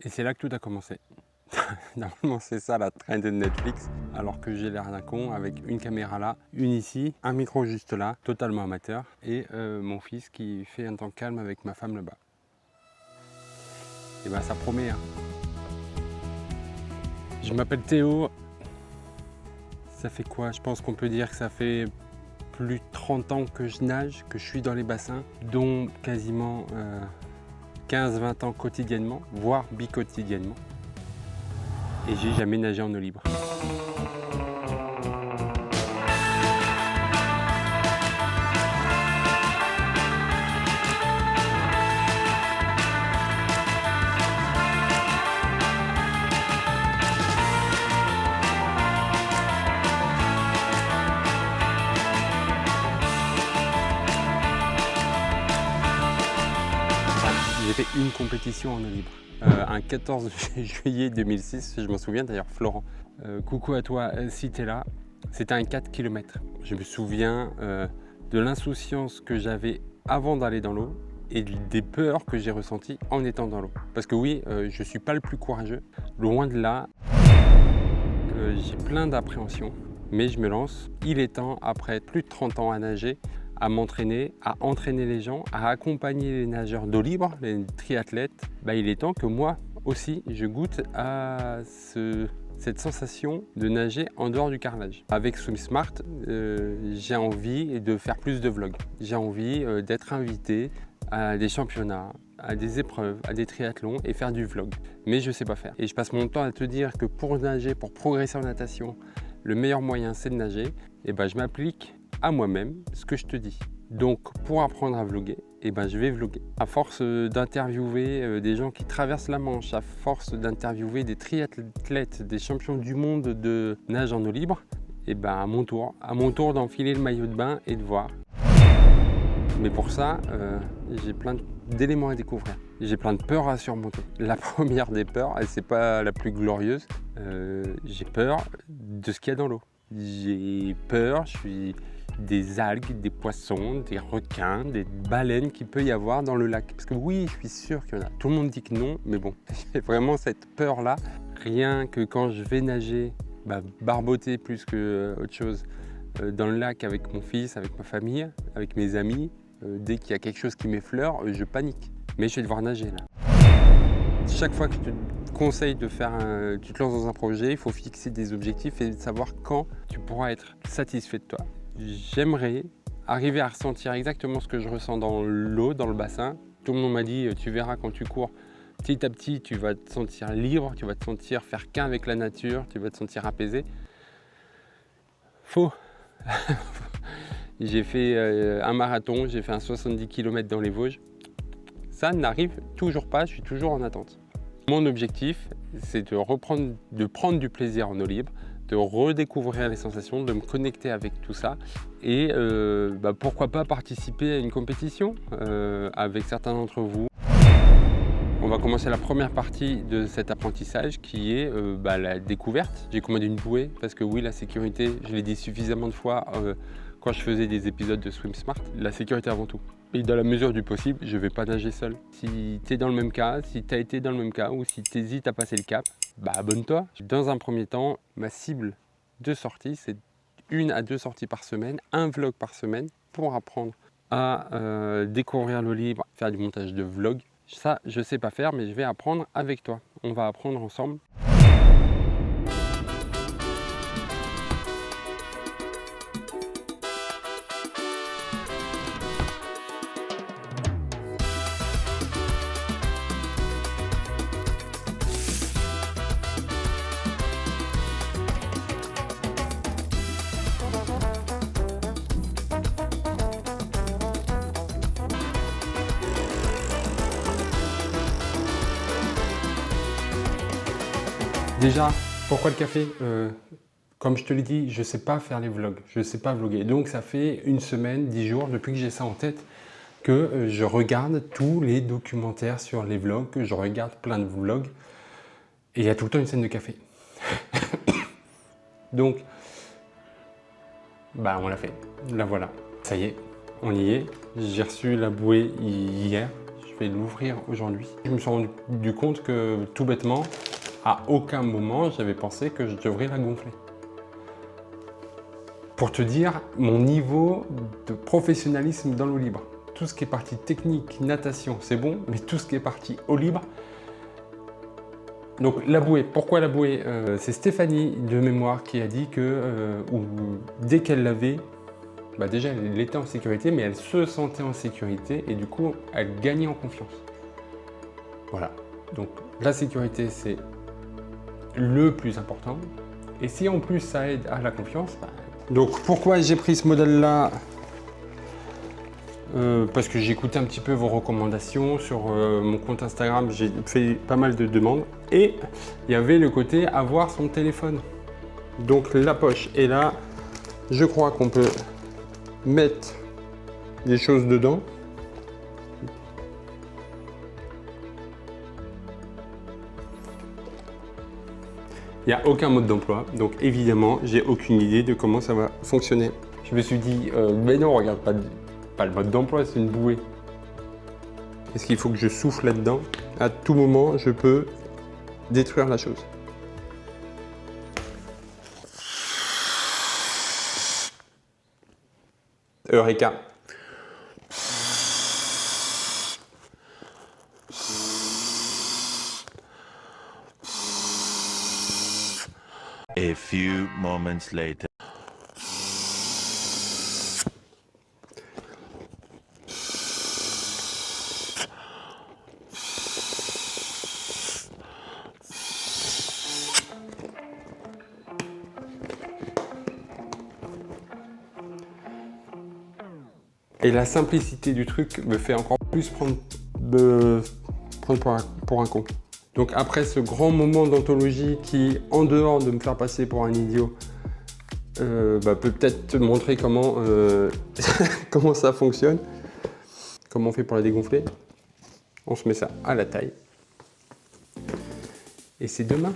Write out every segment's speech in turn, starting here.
Et c'est là que tout a commencé. Normalement c'est ça la trend de Netflix, alors que j'ai l'air d'un con avec une caméra là, une ici, un micro juste là, totalement amateur, et mon fils qui fait un temps calme avec ma femme là-bas. Et ben ça promet. Hein. Je m'appelle Théo. Ça fait quoi? Je pense qu'on peut dire que ça fait plus de 30 ans que je nage, que je suis dans les bassins, dont quasiment 15-20 ans quotidiennement, voire bi-quotidiennement. Et j'ai jamais nagé en eau libre. J'ai fait une compétition en eau libre. Un 14 juillet 2006, je m'en souviens d'ailleurs, Florent. Coucou à toi, si tu es là. C'était un 4 km. Je me souviens de l'insouciance que j'avais avant d'aller dans l'eau et des peurs que j'ai ressenties en étant dans l'eau. Parce que oui, je ne suis pas le plus courageux. Loin de là, j'ai plein d'appréhensions. Mais je me lance. Il est temps, après plus de 30 ans à nager, à m'entraîner, à entraîner les gens, à accompagner les nageurs d'eau libre, les triathlètes. Il est temps que moi aussi, je goûte à cette sensation de nager en dehors du carrelage. Avec Swim Smart, j'ai envie de faire plus de vlogs. J'ai envie d'être invité à des championnats, à des épreuves, à des triathlons et faire du vlog. Mais je ne sais pas faire. Et je passe mon temps à te dire que pour nager, pour progresser en natation, le meilleur moyen c'est de nager. Et je m'applique à moi-même ce que je te dis. Donc pour apprendre à vlogger, je vais vlogger. À force d'interviewer des gens qui traversent la Manche, à force d'interviewer des triathlètes, des champions du monde de nage en eau libre, à mon tour d'enfiler le maillot de bain et de voir. Mais pour ça, j'ai plein d'éléments à découvrir. J'ai plein de peurs à surmonter. La première des peurs, et c'est pas la plus glorieuse, j'ai peur de ce qu'il y a dans l'eau. J'ai peur, des algues, des poissons, des requins, des baleines qu'il peut y avoir dans le lac. Parce que oui, je suis sûr qu'il y en a. Tout le monde dit que non, mais bon, j'ai vraiment cette peur-là. Rien que quand je vais nager, barboter plus que autre chose, dans le lac avec mon fils, avec ma famille, avec mes amis, dès qu'il y a quelque chose qui m'effleure, je panique. Mais je vais devoir nager là. Chaque fois que je te conseille de faire tu te lances dans un projet, il faut fixer des objectifs et savoir quand tu pourras être satisfait de toi. J'aimerais arriver à ressentir exactement ce que je ressens dans l'eau, dans le bassin. Tout le monde m'a dit, tu verras quand tu cours, petit à petit, tu vas te sentir libre, tu vas te sentir faire qu'un avec la nature, tu vas te sentir apaisé. Faux. J'ai fait un marathon, j'ai fait un 70 km dans les Vosges. Ça n'arrive toujours pas, je suis toujours en attente. Mon objectif, c'est de prendre du plaisir en eau libre, de redécouvrir les sensations, de me connecter avec tout ça et pourquoi pas participer à une compétition avec certains d'entre vous. On va commencer la première partie de cet apprentissage qui est la découverte. J'ai commandé une bouée parce que oui, la sécurité, je l'ai dit suffisamment de fois quand je faisais des épisodes de Swim Smart, la sécurité avant tout. Et dans la mesure du possible, je ne vais pas nager seul. Si tu es dans le même cas, si tu as été dans le même cas ou si tu hésites à passer le cap, abonne-toi. Dans un premier temps, ma cible de sortie, c'est 1 à 2 sorties par semaine, un vlog par semaine pour apprendre à découvrir l'eau libre, faire du montage de vlog. Ça, je ne sais pas faire, mais je vais apprendre avec toi. On va apprendre ensemble. Déjà, pourquoi le café? Comme je te l'ai dit, je ne sais pas faire les vlogs, je ne sais pas vlogger. Donc ça fait 1 semaine, 10 jours, depuis que j'ai ça en tête, que je regarde tous les documentaires sur les vlogs, que je regarde plein de vlogs, et il y a tout le temps une scène de café. Donc, on l'a fait, la voilà. Ça y est, on y est. J'ai reçu la bouée hier. je vais l'ouvrir aujourd'hui. Je me suis rendu compte que tout bêtement, à aucun moment, j'avais pensé que je devrais la gonfler. Pour te dire mon niveau de professionnalisme dans l'eau libre. Tout ce qui est partie technique, natation, c'est bon, mais tout ce qui est partie eau libre. Donc la bouée, pourquoi la bouée? C'est Stéphanie de mémoire qui a dit que dès qu'elle l'avait, bah déjà elle était en sécurité, mais elle se sentait en sécurité et du coup elle gagnait en confiance. Voilà, donc la sécurité c'est le plus important. Et si en plus ça aide à la confiance, bah... Donc pourquoi j'ai pris ce modèle là? Parce que j'ai écouté un petit peu vos recommandations sur mon compte Instagram, j'ai fait pas mal de demandes et il y avait le côté avoir son téléphone. Donc la poche est là, je crois qu'on peut mettre des choses dedans. Il n'y a aucun mode d'emploi, donc évidemment, j'ai aucune idée de comment ça va fonctionner. Je me suis dit, mais non, regarde, pas le mode d'emploi, c'est une bouée. Est-ce qu'il faut que je souffle là-dedans? À tout moment, je peux détruire la chose. Eureka! A few moments later. Et la simplicité du truc me fait encore plus prendre pour un con. Donc après ce grand moment d'anthologie qui, en dehors de me faire passer pour un idiot, peut peut-être te montrer comment, comment ça fonctionne, comment on fait pour la dégonfler. On se met ça à la taille. Et c'est demain.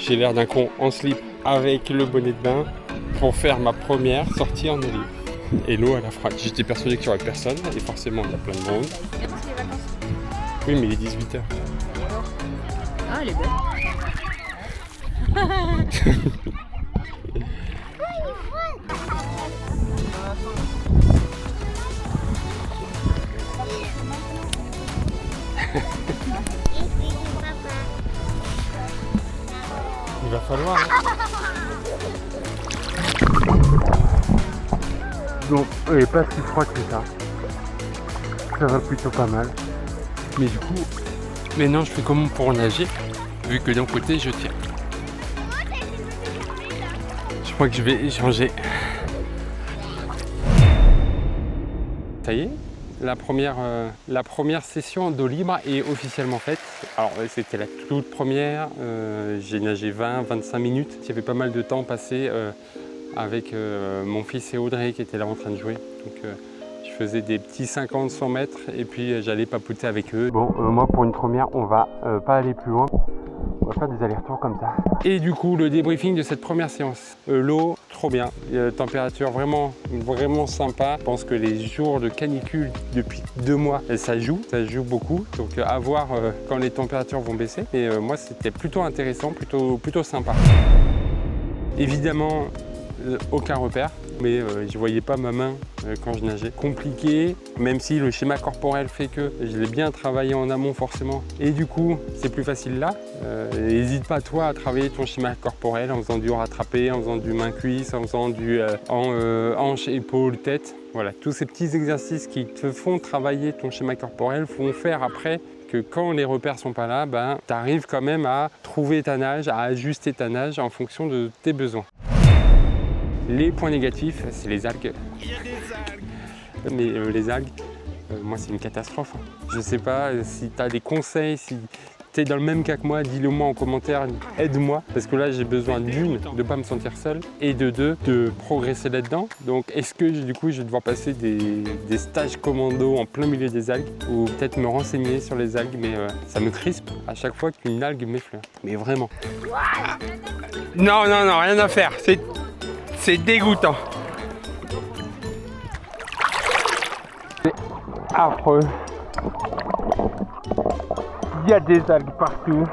J'ai l'air d'un con en slip avec le bonnet de bain pour faire ma première sortie en eau libre. Et l'eau à la frappe. J'étais persuadé qu'il n'y aurait personne et forcément il y a plein de monde. Oui, mais il est 18h. Ah, elle est belle. Il va falloir. Hein. Donc, elle n'est pas si froide que ça. Ça va plutôt pas mal. Mais du coup, maintenant je fais comment pour nager, vu que d'un côté je tiens. Je crois que je vais changer. Ça y est, la première session d'eau libre est officiellement faite. Alors c'était la toute première, j'ai nagé 20-25 minutes. Il y avait pas mal de temps passé avec mon fils et Audrey qui étaient là en train de jouer. Donc, je faisais des petits 50-100 mètres et puis j'allais papoter avec eux. Bon, moi pour une première, on va pas aller plus loin. On va faire des allers-retours comme ça. Et du coup, le débriefing de cette première séance. L'eau, trop bien. Température vraiment sympa. Je pense que les jours de canicule depuis 2 mois, ça joue beaucoup. Donc à voir quand les températures vont baisser. Et moi, c'était plutôt intéressant, plutôt sympa. Évidemment, aucun repère. Mais je voyais pas ma main quand je nageais. Compliqué, même si le schéma corporel fait que je l'ai bien travaillé en amont forcément. Et du coup, c'est plus facile là. N'hésite pas toi à travailler ton schéma corporel en faisant du rattrapé, en faisant du main-cuisse, en faisant du hanche, épaule, tête. Voilà, tous ces petits exercices qui te font travailler ton schéma corporel font faire après que quand les repères sont pas là, tu arrives quand même à trouver ta nage, à ajuster ta nage en fonction de tes besoins. Les points négatifs, c'est les algues. Il y a des algues. Mais les algues, moi c'est une catastrophe. Je sais pas si tu as des conseils, si tu es dans le même cas que moi, dis-le moi en commentaire, aide-moi. Parce que là j'ai besoin d'une, de ne pas me sentir seul, et de deux, de progresser là-dedans. Donc est-ce que du coup je vais devoir passer des stages commando en plein milieu des algues, ou peut-être me renseigner sur les algues, mais ça me crispe à chaque fois qu'une algue m'effleure. Mais vraiment. Non, rien à faire, c'est dégoûtant. C'est affreux. Il y a des algues partout.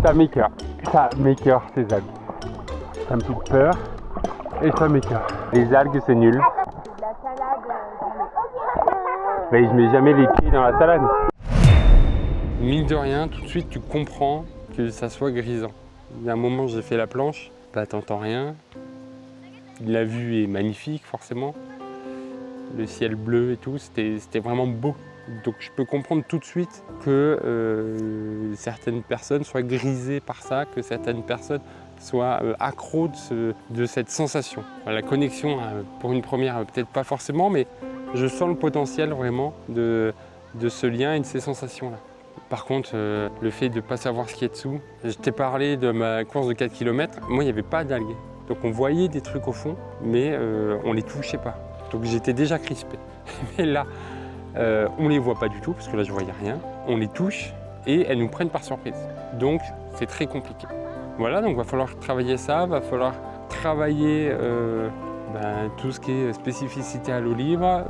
Ça m'écoeure ces algues. Ça me fait peur et ça m'écoeure. Les algues c'est nul. Mais je mets jamais les pieds dans la salade. Mine de rien, tout de suite tu comprends que ça soit grisant. Il y a un moment j'ai fait la planche, bah t'entends rien. La vue est magnifique forcément. Le ciel bleu et tout, c'était vraiment beau. Donc je peux comprendre tout de suite que certaines personnes soient grisées par ça, que certaines personnes soient accros de cette sensation. La connexion, pour une première, peut-être pas forcément, mais je sens le potentiel vraiment de ce lien et de ces sensations-là. Par contre, le fait de ne pas savoir ce qu'il y a dessous, je t'ai parlé de ma course de 4 km, moi il n'y avait pas d'algues. Donc on voyait des trucs au fond, mais on ne les touchait pas. Donc j'étais déjà crispé. Mais là, on ne les voit pas du tout, parce que là je ne voyais rien. On les touche et elles nous prennent par surprise. Donc c'est très compliqué. Voilà, donc il va falloir travailler ça, va falloir travailler tout ce qui est spécificité à l'eau libre,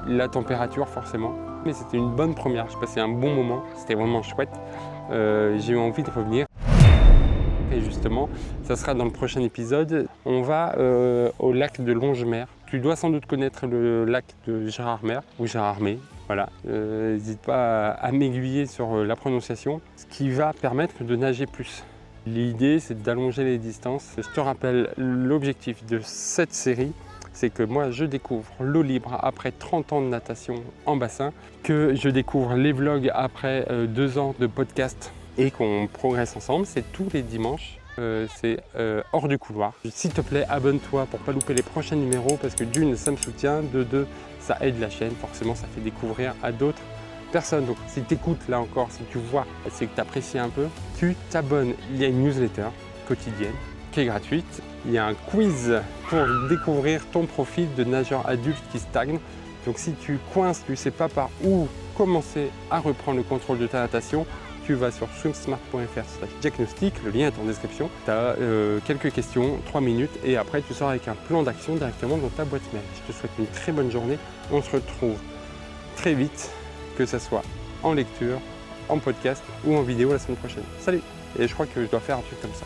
la température forcément. Mais c'était une bonne première, j'ai passé un bon moment, c'était vraiment chouette. J'ai eu envie de revenir. Et justement, ça sera dans le prochain épisode. On va au lac de Longemer. Tu dois sans doute connaître le lac de Gérardmer ou Gérardmer. Voilà, n'hésite pas à m'aiguiller sur la prononciation, ce qui va permettre de nager plus. L'idée, c'est d'allonger les distances. Je te rappelle, l'objectif de cette série, c'est que moi, je découvre l'eau libre après 30 ans de natation en bassin, que je découvre les vlogs après 2 ans de podcast et qu'on progresse ensemble. C'est tous les dimanches, c'est hors du couloir. S'il te plaît, abonne-toi pour ne pas louper les prochains numéros parce que d'une, ça me soutient, de deux, ça aide la chaîne. Forcément, ça fait découvrir à d'autres personnes. Donc, si tu écoutes là encore, si tu vois, c'est que tu apprécies un peu, tu t'abonnes. Il y a une newsletter quotidienne qui est gratuite. Il y a un quiz pour découvrir ton profil de nageur adulte qui stagne. Donc, si tu coinces, tu ne sais pas par où commencer à reprendre le contrôle de ta natation, tu vas sur swimsmart.fr/diagnostic, le lien est en description. Tu as quelques questions, 3 minutes, et après tu sors avec un plan d'action directement dans ta boîte mail. Je te souhaite une très bonne journée. On se retrouve très vite, que ce soit en lecture, en podcast ou en vidéo la semaine prochaine. Salut! Et je crois que je dois faire un truc comme ça.